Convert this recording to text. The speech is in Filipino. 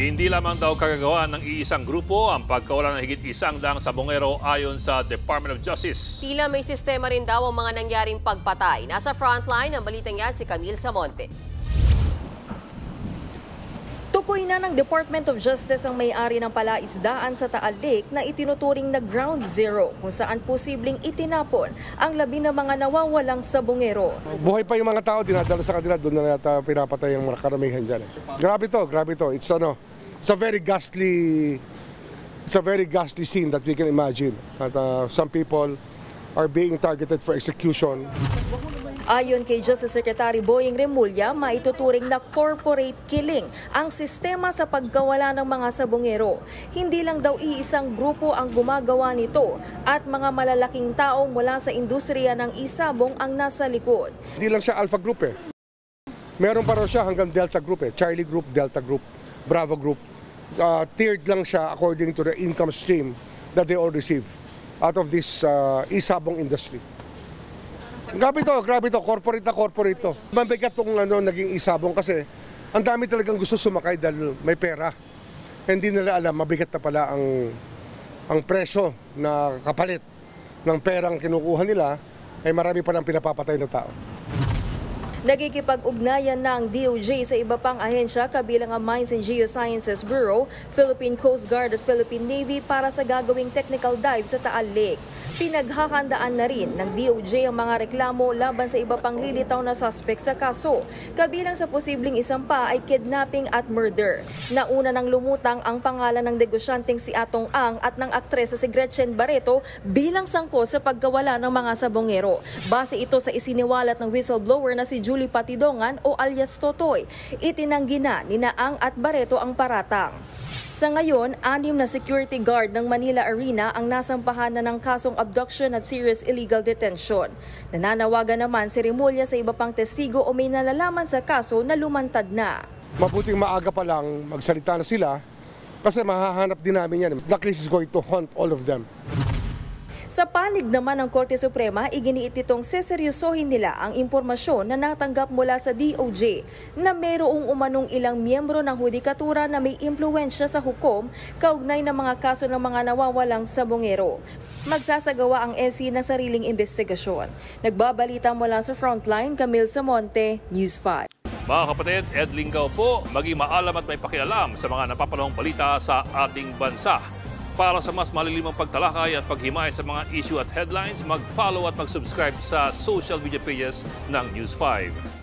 Hindi lamang daw kagagawa ng iisang grupo ang pagkawala ng higit 100 sabongero ayon sa Department of Justice. Tila may sistema rin daw ang mga nangyaring pagpatay. Nasa frontline ang balitang yan si Camille Samonte. Tukoy na ng Department of Justice ang may-ari ng palaisdaan sa Taal Lake na itinuturing na ground zero kung saan posibleng itinapon ang labi ng mga nawawalang sabongero. Buhay pa yung mga tao, dinadala sa kanila, doon na yata pinapatay ang mga karamihan dyan. Grabe to. It's a very ghastly scene that we can imagine. At some people are being targeted for execution. Ayon kay Justice Secretary Boying Remulla, maituturing na corporate killing ang sistema sa pagkawala ng mga sabongero. Hindi lang daw iisang grupo ang gumagawa nito at mga malalaking tao mula sa industriya ng isabong ang nasa likod. Hindi lang siya Alpha Group eh. Meron pa raw siya hanggang Delta Group eh. Charlie Group, Delta Group, Bravo Group. Tiered lang siya according to the income stream that they all receive out of this isabong industry. Grabe to, corporate to. Mabigat itong naging isabong kasi ang dami talagang gusto sumakay dahil may pera. Hindi nila alam, mabigat na pala ang presyo na kapalit ng perang kinukuha nila ay marami pa ng pinapapatay na tao. Nagkikipag-ugnayan na ang DOJ sa iba pang ahensya kabilang ang Mines and Geosciences Bureau, Philippine Coast Guard at Philippine Navy para sa gagawing technical dive sa Taal Lake. Pinaghahandaan na rin ng DOJ ang mga reklamo laban sa iba pang lilitaw na suspect sa kaso. Kabilang sa posibleng isampa ay kidnapping at murder. Nauna nang lumutang ang pangalan ng negosyanteng si Atong Ang at ng aktres na si Gretchen Barreto bilang sangkot sa pagkawala ng mga sabongero. Base ito sa isiniwalat ng whistleblower na si Julie Patidongan o alias Totoy. Itinanggi na ni Ang at Barreto ang paratang. Sa ngayon, 6 na security guard ng Manila Arena ang nasampahan na ng kasong abduction at serious illegal detention. Nananawagan naman si Remulla sa iba pang testigo o may nalalaman sa kaso na lumantad na. Mabuting maaga pa lang magsalita na sila kasi mahahanap din namin yan. The case is going to haunt all of them. Sa panig naman ng Korte Suprema, iginiit itong seseryosohin nila ang impormasyon na natanggap mula sa DOJ na mayroong umanong ilang miyembro ng hudikatura na may impluwensya sa hukom kaugnay ng mga kaso ng mga nawawalang sabongero. Magsasagawa ang NC ng sariling investigasyon. Nagbabalita mula sa Frontline, Camille Samonte, News 5. Mga kapatid, Ed Lingaw po, maging maalam at may pakialam sa mga napapalong balita sa ating bansa. Para sa mas malilimang pagtalakay at paghimay sa mga issue at headlines, mag-follow at mag-subscribe sa social media pages ng News 5.